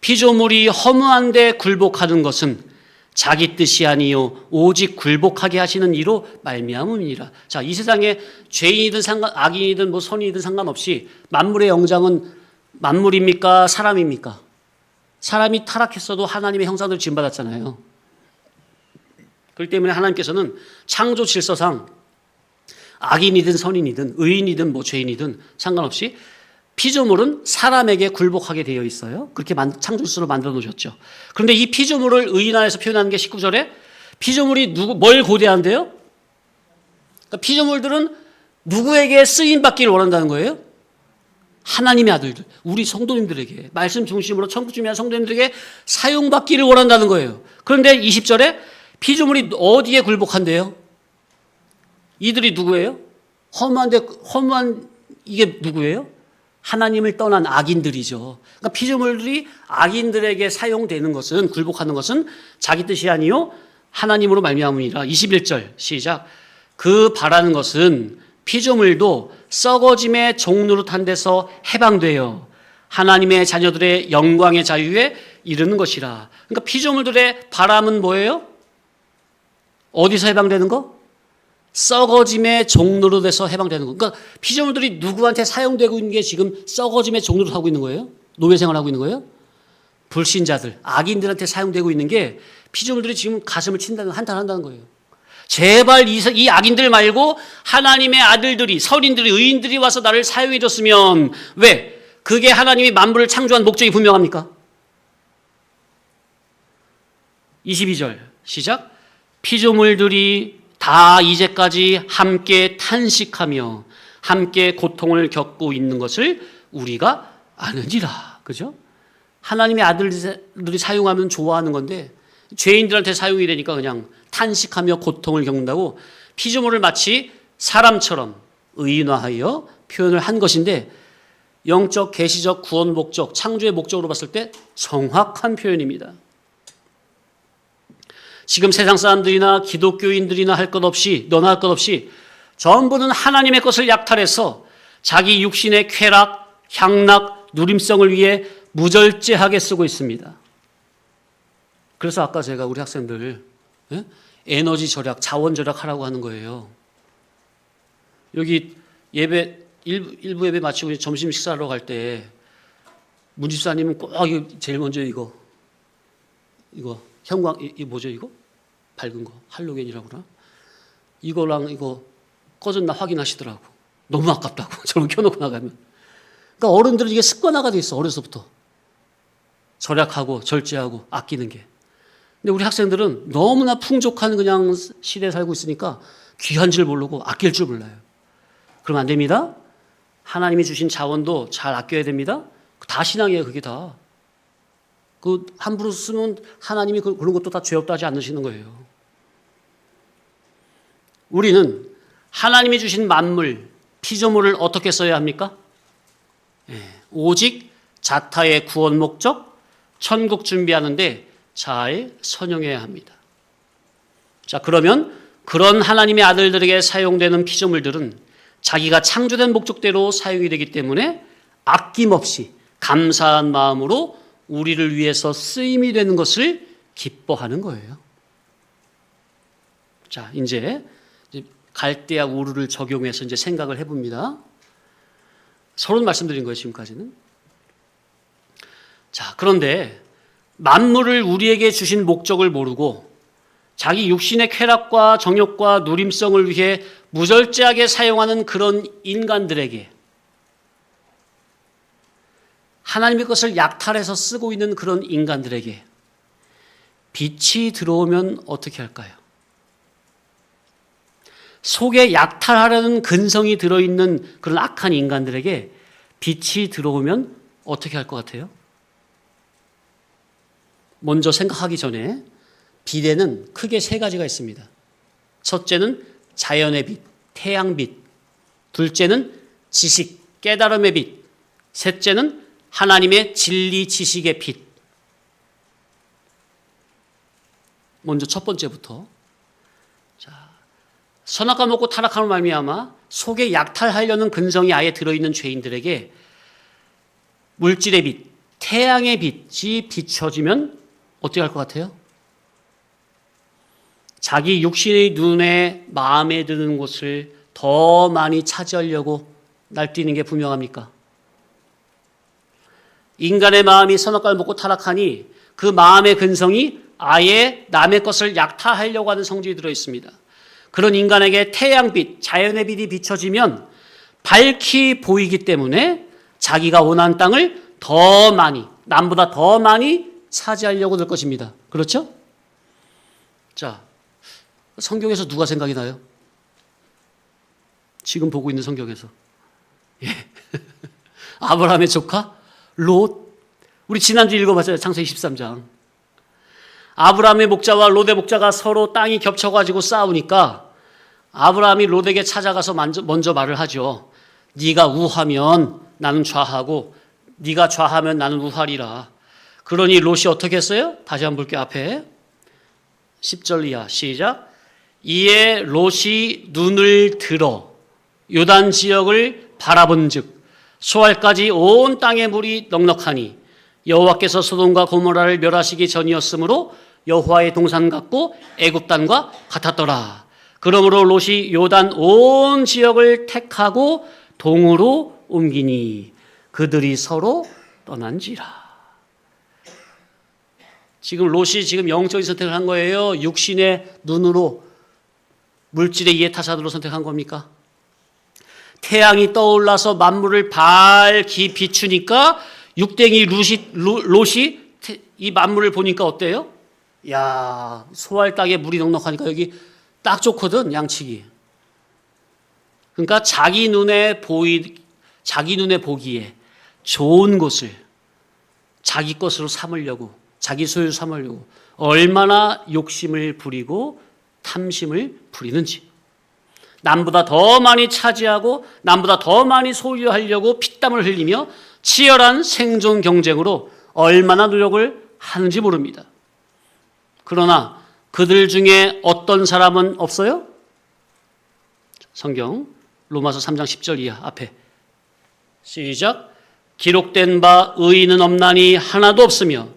피조물이 허무한데 굴복하는 것은 자기 뜻이 아니요 오직 굴복하게 하시는 이로 말미암음이니라. 자, 이 세상에 죄인이든 악인이든 뭐 선인이든 상관없이 만물의 영장은 만물입니까? 사람입니까? 사람이 타락했어도 하나님의 형상대로 지음받았잖아요. 그렇기 때문에 하나님께서는 창조 질서상 악인이든 선인이든 의인이든 뭐 죄인이든 상관없이 피조물은 사람에게 굴복하게 되어 있어요. 그렇게 창조 질서로 만들어 놓으셨죠. 그런데 이 피조물을 의인화해서 표현하는 게 19절에 피조물이 뭘 고대한대요? 그러니까 피조물들은 누구에게 쓰임받기를 원한다는 거예요? 하나님의 아들들, 우리 성도님들에게, 말씀 중심으로 천국 준비한 성도님들에게 사용받기를 원한다는 거예요. 그런데 20절에 피조물이 어디에 굴복한대요? 이들이 누구예요? 허무한 이게 누구예요? 하나님을 떠난 악인들이죠. 그러니까 피조물들이 악인들에게 사용되는 것은, 굴복하는 것은 자기 뜻이 아니요 하나님으로 말미암음이라. 21절 시작. 그 바라는 것은 피조물도 썩어짐의 종노릇한 데서 해방되어 하나님의 자녀들의 영광의 자유에 이르는 것이라. 그러니까 피조물들의 바람은 뭐예요? 어디서 해방되는 거? 썩어짐의 종노릇에서 해방되는 거. 그러니까 피조물들이 누구한테 사용되고 있는 게 지금 썩어짐의 종노릇 하고 있는 거예요? 노예 생활하고 있는 거예요? 불신자들, 악인들한테 사용되고 있는 게 피조물들이 지금 가슴을 친다는, 한탄한다는 거예요. 제발 이 악인들 말고 하나님의 아들들이, 선인들이, 의인들이 와서 나를 사용해 줬으면. 왜? 그게 하나님이 만물을 창조한 목적이 분명합니까? 22절 시작. 피조물들이 다 이제까지 함께 탄식하며 함께 고통을 겪고 있는 것을 우리가 아느니라. 그죠? 하나님의 아들들이 사용하면 좋아하는 건데 죄인들한테 사용이 되니까 그냥 탄식하며 고통을 겪는다고 피조물을 마치 사람처럼 의인화하여 표현을 한 것인데 영적, 계시적, 구원 목적, 창조의 목적으로 봤을 때 정확한 표현입니다. 지금 세상 사람들이나 기독교인들이나 할 것 없이, 너나 할 것 없이 전부는 하나님의 것을 약탈해서 자기 육신의 쾌락, 향락, 누림성을 위해 무절제하게 쓰고 있습니다. 그래서 아까 제가 우리 학생들 에너지 절약, 자원 절약하라고 하는 거예요. 여기 예배, 일부 예배 마치고 점심 식사하러 갈 때 문집사님은 꼭 제일 먼저 이거 형광, 이 뭐죠 이거? 밝은 거, 할로겐이라고 그러나? 이거랑 이거 꺼졌나 확인하시더라고. 너무 아깝다고. 저런 켜놓고 나가면. 그러니까 어른들은 이게 습관화가 돼 있어, 어려서부터. 절약하고 절제하고 아끼는 게. 근데 우리 학생들은 너무나 풍족한 그냥 시대에 살고 있으니까 귀한 줄 모르고 아낄 줄 몰라요. 그러면 안 됩니다. 하나님이 주신 자원도 잘 아껴야 됩니다. 다 신앙이에요, 그게 다. 그 함부로 쓰면 하나님이 그런 것도 다 죄 없다 하지 않으시는 거예요. 우리는 하나님이 주신 만물, 피조물을 어떻게 써야 합니까? 오직 자타의 구원 목적, 천국 준비하는데 잘 선용해야 합니다. 자, 그러면 그런 하나님의 아들들에게 사용되는 피조물들은 자기가 창조된 목적대로 사용이 되기 때문에 아낌없이 감사한 마음으로 우리를 위해서 쓰임이 되는 것을 기뻐하는 거예요. 자, 이제 갈대아 우르를 적용해서 이제 생각을 해봅니다. 서론 말씀드린 거예요, 지금까지는. 자, 그런데 만물을 우리에게 주신 목적을 모르고 자기 육신의 쾌락과 정욕과 누림성을 위해 무절제하게 사용하는 그런 인간들에게, 하나님의 것을 약탈해서 쓰고 있는 그런 인간들에게 빛이 들어오면 어떻게 할까요? 속에 약탈하려는 근성이 들어있는 그런 악한 인간들에게 빛이 들어오면 어떻게 할 것 같아요? 먼저 생각하기 전에 빛에는 크게 세 가지가 있습니다. 첫째는 자연의 빛, 태양빛, 둘째는 지식, 깨달음의 빛, 셋째는 하나님의 진리 지식의 빛. 먼저 첫 번째부터. 자, 선악과 먹고 타락함으로 말미암아 속에 약탈하려는 근성이 아예 들어있는 죄인들에게 물질의 빛, 태양의 빛이 비춰지면 어떻게 할 것 같아요? 자기 육신의 눈에 마음에 드는 곳을 더 많이 차지하려고 날뛰는 게 분명합니까? 인간의 마음이 선악과를 먹고 타락하니 그 마음의 근성이 아예 남의 것을 약탈하려고 하는 성질이 들어있습니다. 그런 인간에게 태양빛, 자연의 빛이 비춰지면 밝히 보이기 때문에 자기가 원하는 땅을 더 많이, 남보다 더 많이 차지하려고 들 것입니다. 그렇죠? 자, 성경에서 누가 생각이 나요? 지금 보고 있는 성경에서. 예. 아브라함의 조카 롯. 우리 지난주 읽어봤잖아요. 창세기 13장. 아브라함의 목자와 롯의 목자가 서로 땅이 겹쳐가지고 싸우니까 아브라함이 롯에게 찾아가서 먼저 말을 하죠. 네가 우하면 나는 좌하고 네가 좌하면 나는 우하리라. 그러니 롯이 어떻게 했어요? 다시 한번 볼게요. 앞에 10절 이하 시작. 이에 롯이 눈을 들어 요단 지역을 바라본즉 소알까지 온 땅의 물이 넉넉하니 여호와께서 소돔과 고모라를 멸하시기 전이었으므로 여호와의 동산 같고 애굽 땅과 같았더라. 그러므로 롯이 요단 온 지역을 택하고 동으로 옮기니 그들이 서로 떠난지라. 지금 롯이 지금 영적인 선택을 한 거예요? 육신의 눈으로 물질의 이해타산으로 선택한 겁니까? 태양이 떠올라서 만물을 밝히 비추니까 육댕이 롯이 이 만물을 보니까 어때요? 야, 소알 땅에 물이 넉넉하니까 여기 딱 좋거든, 양치기. 그러니까 자기 눈에 보기에 좋은 곳을 자기 것으로 삼으려고, 자기 소유 삼으려고 얼마나 욕심을 부리고 탐심을 부리는지. 남보다 더 많이 차지하고 남보다 더 많이 소유하려고 피땀을 흘리며 치열한 생존 경쟁으로 얼마나 노력을 하는지 모릅니다. 그러나 그들 중에 어떤 사람은 없어요? 성경 로마서 3장 10절 이하 앞에 시작. 기록된 바 의인은 없나니 하나도 없으며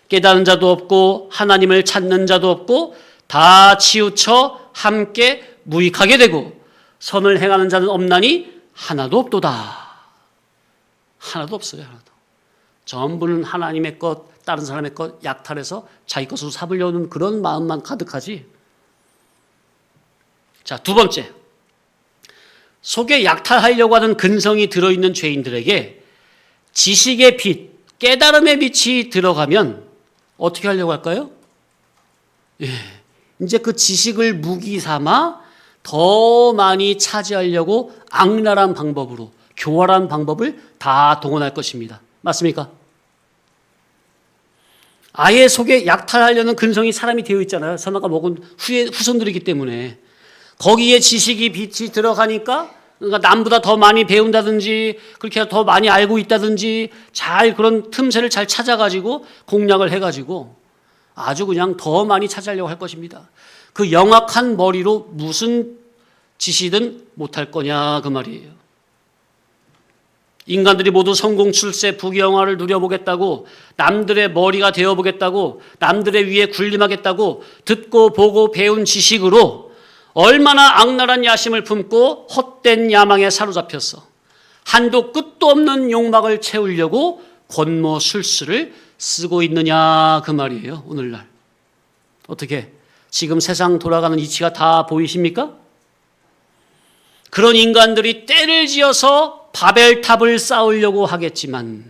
깨달은 자도 없고 하나님을 찾는 자도 없고 다 치우쳐 함께 무익하게 되고 선을 행하는 자는 없나니 하나도 없도다. 하나도 없어요. 하나도. 전부는 하나님의 것, 다른 사람의 것 약탈해서 자기 것으로 삼으려는 그런 마음만 가득하지. 자, 두 번째. 속에 약탈하려고 하는 근성이 들어있는 죄인들에게 지식의 빛, 깨달음의 빛이 들어가면 어떻게 하려고 할까요? 예, 이제 그 지식을 무기 삼아 더 많이 차지하려고 악랄한 방법으로, 교활한 방법을 다 동원할 것입니다. 맞습니까? 아예 속에 약탈하려는 근성이 사람이 되어 있잖아요. 선악과 먹은 후손들이기 때문에. 거기에 지식이 빛이 들어가니까 그러니까 남보다 더 많이 배운다든지 그렇게 더 많이 알고 있다든지 잘 그런 틈새를 잘 찾아가지고 공략을 해가지고 아주 그냥 더 많이 차지하려고 할 것입니다. 그 영악한 머리로 무슨 짓이든 못할 거냐 그 말이에요. 인간들이 모두 성공, 출세, 부귀영화를 누려보겠다고 남들의 머리가 되어보겠다고 남들의 위에 군림하겠다고 듣고 보고 배운 지식으로 얼마나 악랄한 야심을 품고 헛된 야망에 사로잡혔어. 한도 끝도 없는 욕망을 채우려고 권모술수를 쓰고 있느냐 그 말이에요. 오늘날 어떻게 지금 세상 돌아가는 이치가 다 보이십니까? 그런 인간들이 때를 지어서 바벨탑을 쌓으려고 하겠지만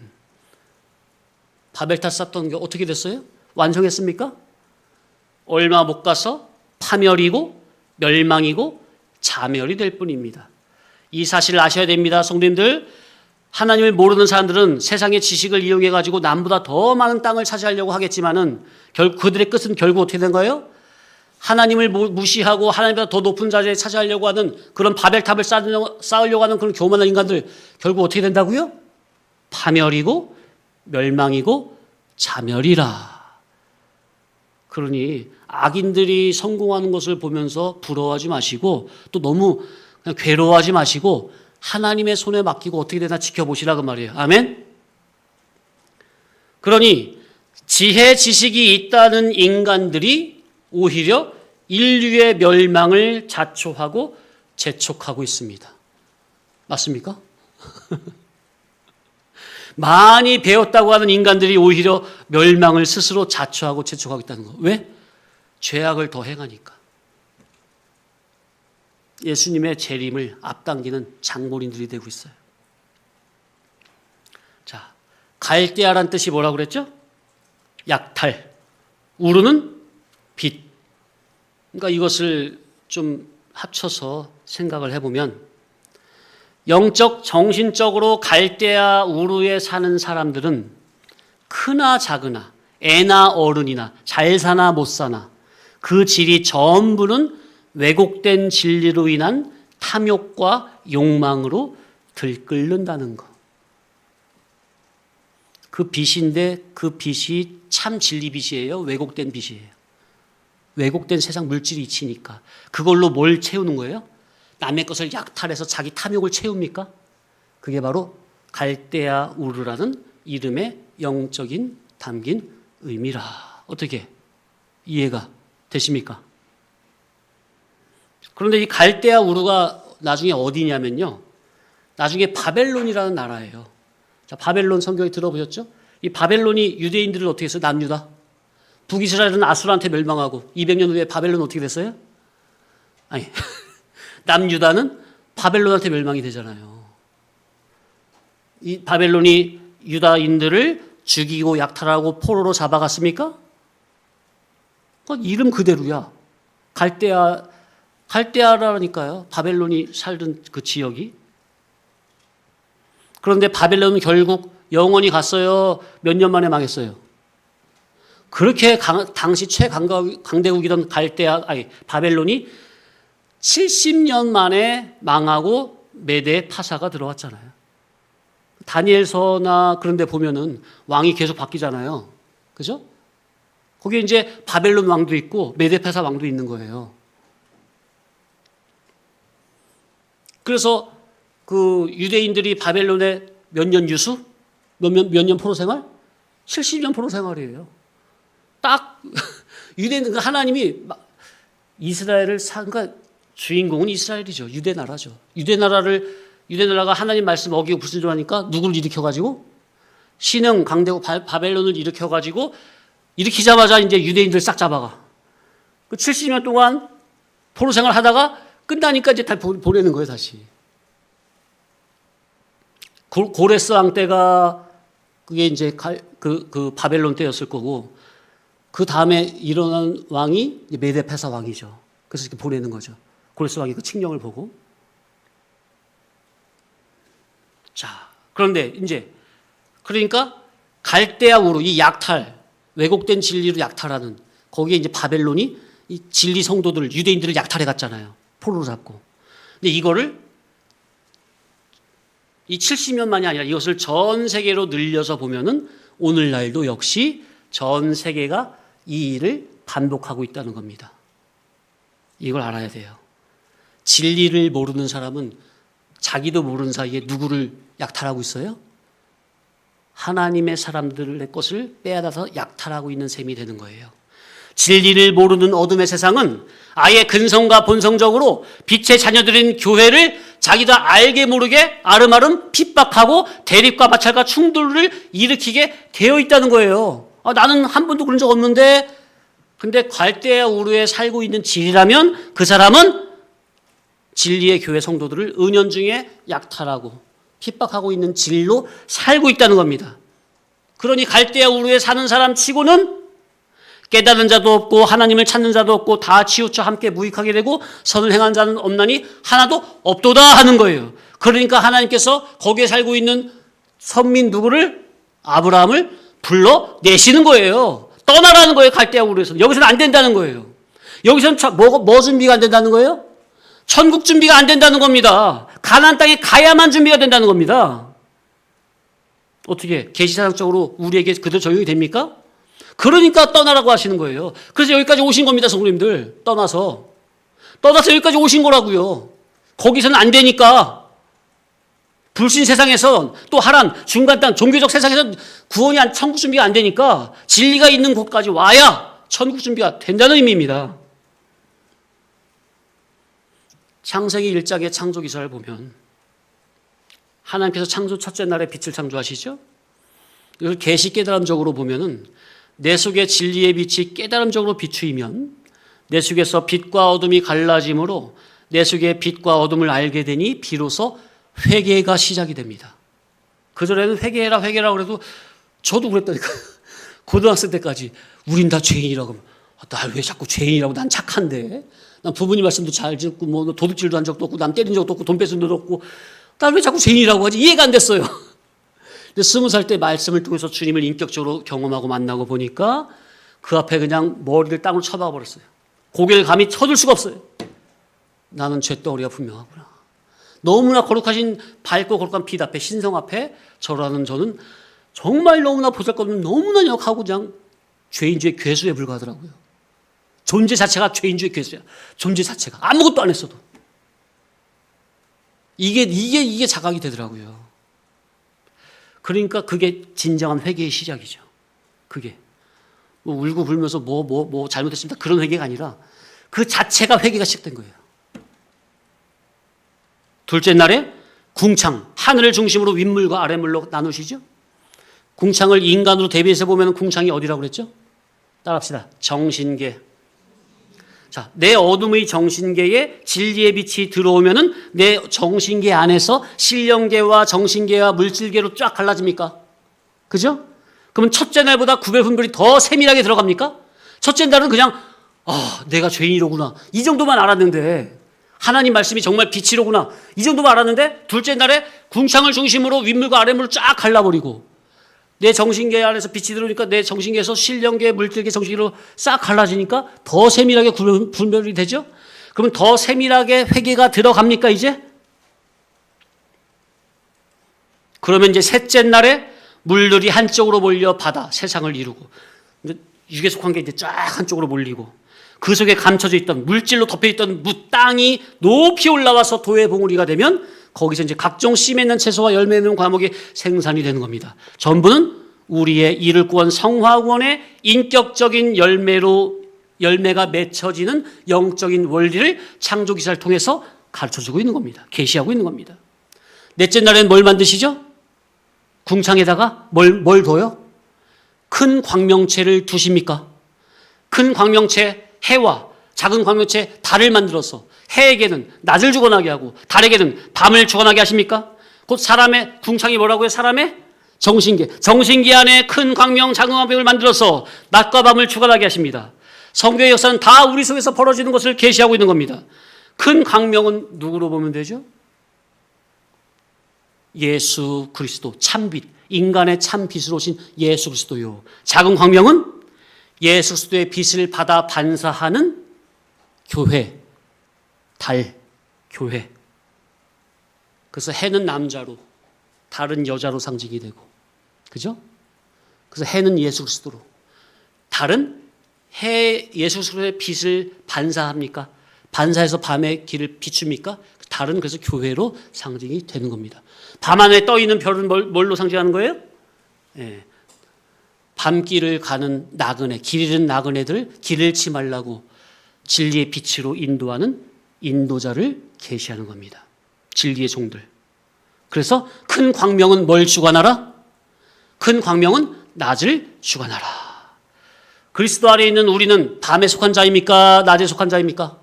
바벨탑 쌓던 게 어떻게 됐어요? 완성했습니까? 얼마 못 가서 파멸이고 멸망이고 자멸이 될 뿐입니다. 이 사실을 아셔야 됩니다. 성도님들, 하나님을 모르는 사람들은 세상의 지식을 이용해 가지고 남보다 더 많은 땅을 차지하려고 하겠지만은 그들의 끝은 결국 어떻게 된 거예요? 하나님을 무시하고 하나님보다 더 높은 자리에 차지하려고 하는 그런 바벨탑을 쌓으려고 하는 그런 교만한 인간들 결국 어떻게 된다고요? 파멸이고 멸망이고 자멸이라. 그러니 악인들이 성공하는 것을 보면서 부러워하지 마시고 또 너무 그냥 괴로워하지 마시고 하나님의 손에 맡기고 어떻게 되나 지켜보시라 그 말이에요. 아멘? 그러니 지혜 지식이 있다는 인간들이 오히려 인류의 멸망을 자초하고 재촉하고 있습니다. 맞습니까? 많이 배웠다고 하는 인간들이 오히려 멸망을 스스로 자초하고 재촉하고 있다는 거. 왜? 죄악을 더 행하니까. 예수님의 재림을 앞당기는 장본인들이 되고 있어요. 자, 갈대아란 뜻이 뭐라고 그랬죠? 약탈. 우르는 빛. 그러니까 이것을 좀 합쳐서 생각을 해보면 영적, 정신적으로 갈대아 우르에 사는 사람들은 크나 작으나 애나 어른이나 잘 사나 못 사나 그 질이 전부는 왜곡된 진리로 인한 탐욕과 욕망으로 들끓는다는 것. 그 빛인데 그 빛이 참 진리 빛이에요? 왜곡된 빛이에요? 왜곡된 세상 물질이 있으니까 그걸로 뭘 채우는 거예요? 남의 것을 약탈해서 자기 탐욕을 채웁니까? 그게 바로 갈대아 우르라는 이름의 영적인 담긴 의미라. 어떻게 이해가 되십니까? 그런데 이 갈대아 우르가 나중에 어디냐면요. 나중에 바벨론이라는 나라예요. 자, 바벨론 성경에 들어보셨죠? 이 바벨론이 유대인들을 어떻게 했어요? 남유다. 북이스라엘은 아수르한테 멸망하고 200년 후에 바벨론 어떻게 됐어요? 아니 남유다는 바벨론한테 멸망이 되잖아요. 이 바벨론이 유다인들을 죽이고 약탈하고 포로로 잡아갔습니까? 이름 그대로야. 갈대아라니까요. 바벨론이 살던 그 지역이. 그런데 바벨론은 결국 영원히 갔어요. 몇 년 만에 망했어요. 그렇게 당시 최강대국이던 바벨론이 70년 만에 망하고 메대 파사가 들어왔잖아요. 다니엘서나 그런 데 보면은 왕이 계속 바뀌잖아요. 그죠? 거기에 이제 바벨론 왕도 있고 메대 파사 왕도 있는 거예요. 그래서 그 유대인들이 바벨론에 몇 년 유수? 몇 년 포로 생활? 70년 포로 생활이에요. 딱 유대인 하나님이 이스라엘을 그러니까 주인공은 이스라엘이죠. 유대 나라죠. 유대 나라가 하나님 말씀 어기고 불순종하니까 누구를 일으켜가지고 신흥 강대국 바벨론을 일으켜가지고 일으키자마자 이제 유대인들 싹 잡아가. 그 70년 동안 포로 생활 하다가 끝나니까 이제 다 보내는 거예요, 다시. 고레스 왕 때가 그게 이제 그 바벨론 때였을 거고 그 다음에 일어난 왕이 메데페사 왕이죠. 그래서 이렇게 보내는 거죠. 고레스 왕이 그 칙령을 보고. 자, 그런데 이제 그러니까 갈대아 우르 이 약탈 왜곡된 진리로 약탈하는 거기에 이제 바벨론이 이 진리 성도들 유대인들을 약탈해 갔잖아요. 포로로 잡고. 근데 이거를 이 70년만이 아니라 이것을 전 세계로 늘려서 보면은 오늘날도 역시 전 세계가 이 일을 반복하고 있다는 겁니다. 이걸 알아야 돼요. 진리를 모르는 사람은 자기도 모르는 사이에 누구를 약탈하고 있어요? 하나님의 사람들의 것을 빼앗아서 약탈하고 있는 셈이 되는 거예요. 진리를 모르는 어둠의 세상은 아예 근성과 본성적으로 빛의 자녀들인 교회를 자기도 알게 모르게 아름아름 핍박하고 대립과 마찰과 충돌을 일으키게 되어 있다는 거예요. 나는 한 번도 그런 적 없는데 근데 갈대아 우르에 살고 있는 진리라면 그 사람은 진리의 교회 성도들을 은연중에 약탈하고 핍박하고 있는 진리로 살고 있다는 겁니다. 그러니 갈대아 우르에 사는 사람 치고는 깨달은 자도 없고 하나님을 찾는 자도 없고 다 치우쳐 함께 무익하게 되고 선을 행한 자는 없나니 하나도 없도다 하는 거예요. 그러니까 하나님께서 거기에 살고 있는 선민 누구를? 아브라함을 불러내시는 거예요. 떠나라는 거예요. 갈대아 우르에서. 여기서는 안 된다는 거예요. 여기서는 뭐 준비가 안 된다는 거예요? 천국 준비가 안 된다는 겁니다. 가나안 땅에 가야만 준비가 된다는 겁니다. 어떻게 계시사적으로 우리에게 그대로 적용이 됩니까? 그러니까 떠나라고 하시는 거예요. 그래서 여기까지 오신 겁니다, 성도님들. 떠나서 여기까지 오신 거라고요. 거기서는 안 되니까. 불신 세상에선 또 하란 중간 땅 종교적 세상에선 구원이 천국 준비가 안 되니까 진리가 있는 곳까지 와야 천국 준비가 된다는 의미입니다. 창세기 1장의 창조 기사를 보면 하나님께서 창조 첫째 날에 빛을 창조하시죠. 이걸 계시 깨달음적으로 보면은 내 속에 진리의 빛이 깨달음적으로 비추이면 내 속에서 빛과 어둠이 갈라짐으로 내 속에 빛과 어둠을 알게 되니 비로소 회개가 시작이 됩니다. 그전에는 회개해라 그래도 저도 그랬다니까. 고등학생 때까지 우린 다 죄인이라고 하면 날 왜 자꾸 죄인이라고, 난 착한데, 난 부모님 말씀도 잘 듣고 뭐 도둑질도 한 적도 없고 남 때린 적도 없고 돈 뺏은 적도 없고 날 왜 자꾸 죄인이라고 하지? 이해가 안 됐어요. 근데 20살 때 말씀을 통해서 주님을 인격적으로 경험하고 만나고 보니까 그 앞에 그냥 머리를 땅으로 쳐박아 버렸어요. 고개를 감히 쳐들 수가 없어요. 나는 죄덩어리가 분명하구나. 너무나 거룩하신 밝고 거룩한 빛 앞에, 신성 앞에 저라는 저는 정말 너무나 보잘것없는, 너무나 역하고 그냥 죄인주의 괴수에 불과하더라고요. 존재 자체가 죄인주의 괴수야. 존재 자체가 아무것도 안 했어도 이게 자각이 되더라고요. 그러니까 그게 진정한 회개의 시작이죠. 그게 뭐 울고 불면서 뭐 잘못했습니다, 그런 회개가 아니라 그 자체가 회개가 시작된 거예요. 둘째 날에 궁창, 하늘을 중심으로 윗물과 아랫물로 나누시죠. 궁창을 인간으로 대비해서 보면 궁창이 어디라고 그랬죠? 따라합시다. 정신계. 자, 내 어둠의 정신계에 진리의 빛이 들어오면은 내 정신계 안에서 신령계와 정신계와 물질계로 쫙 갈라집니까? 그죠? 그러면 첫째 날보다 구별 분별이 더 세밀하게 들어갑니까? 첫째 날은 그냥 내가 죄인이로구나, 이 정도만 알았는데, 하나님 말씀이 정말 빛이로구나, 이 정도만 알았는데, 둘째 날에 궁창을 중심으로 윗물과 아랫물을 쫙 갈라버리고 내 정신계 안에서 빛이 들어오니까 내 정신계에서 신령계, 물질계, 정신계로 싹 갈라지니까 더 세밀하게 분별이 되죠. 그러면 더 세밀하게 회개가 들어갑니까 이제? 그러면 이제 셋째 날에 물들이 한쪽으로 몰려 바다, 세상을 이루고 육에 속한 게 이제 쫙 한쪽으로 몰리고 그 속에 감춰져 있던 물질로 덮여있던 땅이 높이 올라와서 도의 봉우리가 되면 거기서 이제 각종 씨 맺는 채소와 열매 맺는 과목이 생산이 되는 겁니다. 전부는 우리의 이를 구원 성화구원의 인격적인 열매가 맺혀지는 영적인 원리를 창조기사를 통해서 가르쳐주고 있는 겁니다. 계시하고 있는 겁니다. 넷째 날엔 뭘 만드시죠? 궁창에다가 뭘 둬요? 큰 광명체를 두십니까? 큰 광명체 해와 작은 광명체 달을 만들어서 해에게는 낮을 주관하게 하고 달에게는 밤을 주관하게 하십니까? 곧 사람의 궁창이 뭐라고요? 사람의 정신계 안에 큰 광명, 작은 광명을 만들어서 낮과 밤을 주관하게 하십니다. 성경의 역사는 다 우리 속에서 벌어지는 것을 계시하고 있는 겁니다. 큰 광명은 누구로 보면 되죠? 예수 그리스도, 참빛, 인간의 참빛으로 오신 예수 그리스도요. 작은 광명은 예수 그리스도의 빛을 받아 반사하는 교회, 달, 교회. 그래서 해는 남자로, 달은 여자로 상징이 되고, 그죠? 그래서 해는 예수 그리스도로, 달은 예수 그리스도의 빛을 반사합니까? 반사해서 밤의 길을 비춥니까? 달은 그래서 교회로 상징이 되는 겁니다. 밤하늘에 떠 있는 별은 뭘로 상징하는 거예요? 예. 밤길을 가는 나그네, 길 잃은 나그네들 길 잃지 말라고 진리의 빛으로 인도하는 인도자를 계시하는 겁니다. 진리의 종들. 그래서 큰 광명은 뭘 주관하라? 큰 광명은 낮을 주관하라. 그리스도 안에 있는 우리는 밤에 속한 자입니까? 낮에 속한 자입니까?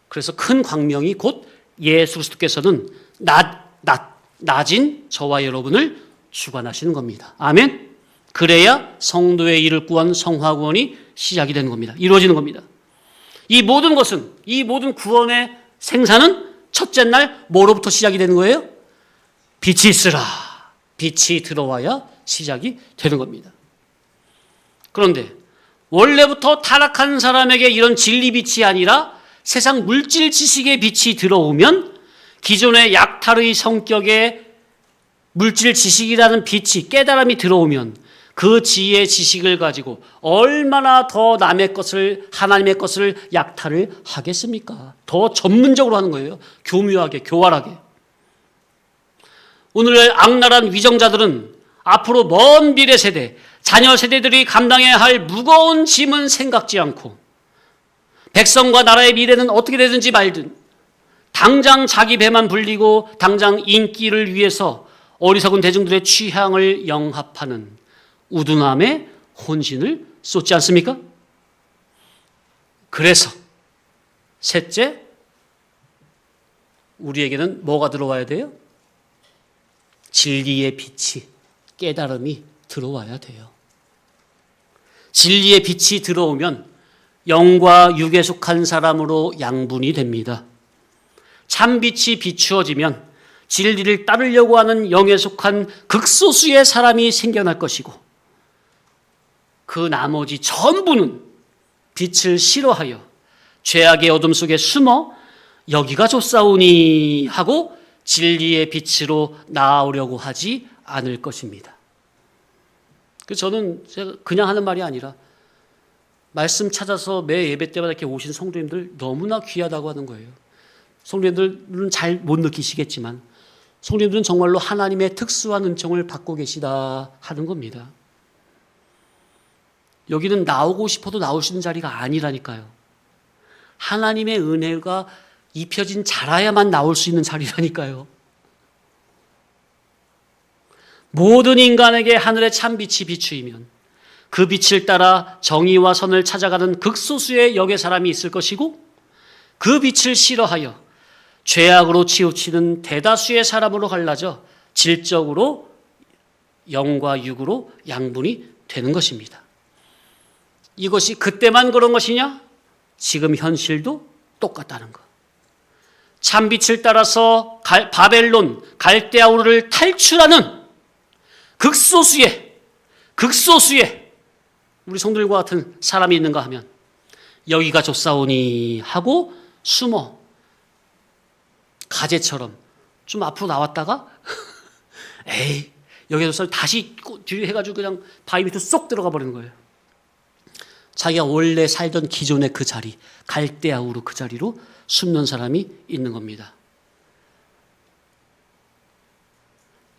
그래서 큰 광명이 곧 예수 그리스도께서는 낮인 저와 여러분을 주관하시는 겁니다. 아멘. 그래야 성도의 이를 구한 성화구원이 시작이 되는 겁니다. 이루어지는 겁니다. 이 모든 것은, 이 모든 구원의 생사는 첫째 날 뭐로부터 시작이 되는 거예요? 빛이 있으라. 빛이 들어와야 시작이 되는 겁니다. 그런데 원래부터 타락한 사람에게 이런 진리 빛이 아니라 세상 물질 지식의 빛이 들어오면 기존의 약탈의 성격의 물질 지식이라는 빛이 깨달음이 들어오면 그 지혜의 지식을 가지고 얼마나 더 남의 것을 하나님의 것을 약탈을 하겠습니까? 더 전문적으로 하는 거예요. 교묘하게 교활하게. 오늘의 악랄한 위정자들은 앞으로 먼 미래 세대 자녀 세대들이 감당해야 할 무거운 짐은 생각지 않고 백성과 나라의 미래는 어떻게 되든지 말든 당장 자기 배만 불리고 당장 인기를 위해서 어리석은 대중들의 취향을 영합하는 우둔함의 혼신을 쏟지 않습니까? 그래서 셋째, 우리에게는 뭐가 들어와야 돼요? 진리의 빛이, 깨달음이 들어와야 돼요. 진리의 빛이 들어오면 영과 육에 속한 사람으로 양분이 됩니다. 참빛이 비추어지면 진리를 따르려고 하는 영에 속한 극소수의 사람이 생겨날 것이고 그 나머지 전부는 빛을 싫어하여 죄악의 어둠 속에 숨어 여기가 좋사오니 하고 진리의 빛으로 나아오려고 하지 않을 것입니다. 저는 제가 그냥 하는 말이 아니라 말씀 찾아서 매 예배 때마다 이렇게 오신 성도님들 너무나 귀하다고 하는 거예요. 성도님들은 잘 못 느끼시겠지만 성도님들은 정말로 하나님의 특수한 은총을 받고 계시다 하는 겁니다. 여기는 나오고 싶어도 나올 수 있는 자리가 아니라니까요. 하나님의 은혜가 입혀진 자라야만 나올 수 있는 자리라니까요. 모든 인간에게 하늘의 참빛이 비추이면 그 빛을 따라 정의와 선을 찾아가는 극소수의 역의 사람이 있을 것이고 그 빛을 싫어하여 죄악으로 치우치는 대다수의 사람으로 갈라져 질적으로 영과 육으로 양분이 되는 것입니다. 이것이 그때만 그런 것이냐? 지금 현실도 똑같다는 것. 참빛을 따라서 바벨론, 갈대아우르를 탈출하는 극소수의 우리 성도들과 같은 사람이 있는가 하면 여기가 좋사오니 하고 숨어 가재처럼 좀 앞으로 나왔다가 에이 여기가 좋사오니 다시 뒤로 해가지고 그냥 바위 밑으로 쏙 들어가 버리는 거예요. 자기가 원래 살던 기존의 그 자리, 갈대아우르 그 자리로 숨는 사람이 있는 겁니다.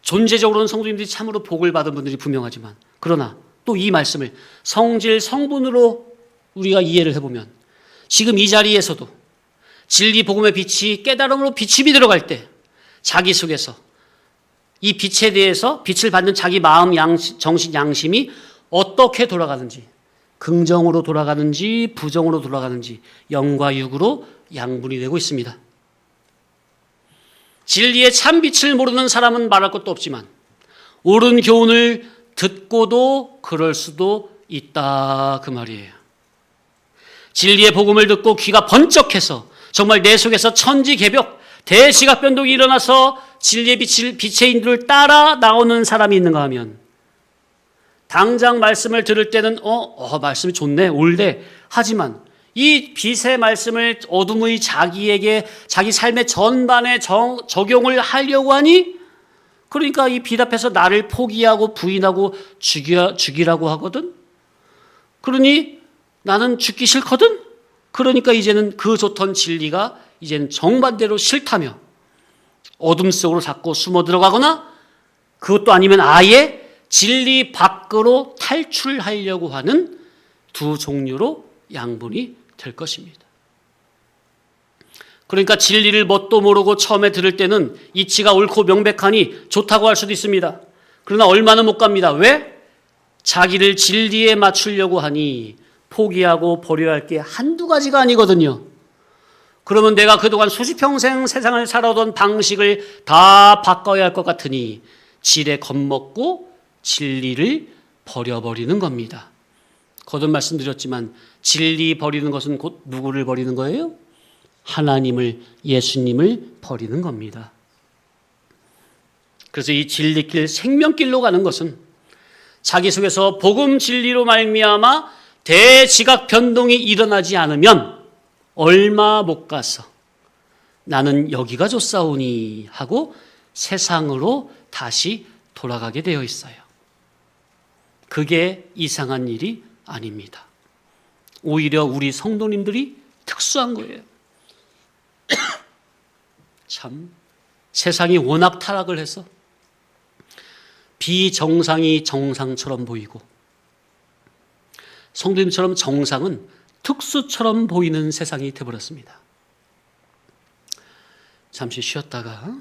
존재적으로는 성도님들이 참으로 복을 받은 분들이 분명하지만 그러나 또 이 말씀을 성질 성분으로 우리가 이해를 해보면 지금 이 자리에서도 진리 복음의 빛이 깨달음으로 비침이 들어갈 때 자기 속에서 이 빛에 대해서 빛을 받는 자기 마음, 정신, 양심이 어떻게 돌아가는지 긍정으로 돌아가는지 부정으로 돌아가는지 영과 육으로 양분이 되고 있습니다. 진리의 참빛을 모르는 사람은 말할 것도 없지만 옳은 교훈을 듣고도 그럴 수도 있다 그 말이에요. 진리의 복음을 듣고 귀가 번쩍해서 정말 내 속에서 천지개벽 대시각 변동이 일어나서 진리의 빛의 인도를 따라 나오는 사람이 있는가 하면 당장 말씀을 들을 때는 말씀이 좋네 옳네 하지만 이 빛의 말씀을 어둠의 자기에게 자기 삶의 전반에 적용을 하려고 하니 그러니까 이 빛 앞에서 나를 포기하고 부인하고 죽이라고 하거든. 그러니 나는 죽기 싫거든. 그러니까 이제는 그 좋던 진리가 이제는 정반대로 싫다며 어둠 속으로 자꾸 숨어 들어가거나 그것도 아니면 아예 진리 밖으로 탈출하려고 하는 두 종류로 양분이 될 것입니다. 그러니까 진리를 뭣도 모르고 처음에 들을 때는 이치가 옳고 명백하니 좋다고 할 수도 있습니다. 그러나 얼마는 못 갑니다. 왜? 자기를 진리에 맞추려고 하니 포기하고 버려야 할 게 한두 가지가 아니거든요. 그러면 내가 그동안 수십 평생 세상을 살아오던 방식을 다 바꿔야 할 것 같으니 질에 겁먹고 진리를 버려버리는 겁니다. 거듭 말씀드렸지만 진리 버리는 것은 곧 누구를 버리는 거예요? 하나님을, 예수님을 버리는 겁니다. 그래서 이 진리길, 생명길로 가는 것은 자기 속에서 복음 진리로 말미암아 대지각 변동이 일어나지 않으면 얼마 못 가서 나는 여기가 좋사오니 하고 세상으로 다시 돌아가게 되어 있어요. 그게 이상한 일이 아닙니다. 오히려 우리 성도님들이 특수한 거예요. 참 세상이 워낙 타락을 해서 비정상이 정상처럼 보이고 성도님처럼 정상은 특수처럼 보이는 세상이 되어버렸습니다. 잠시 쉬었다가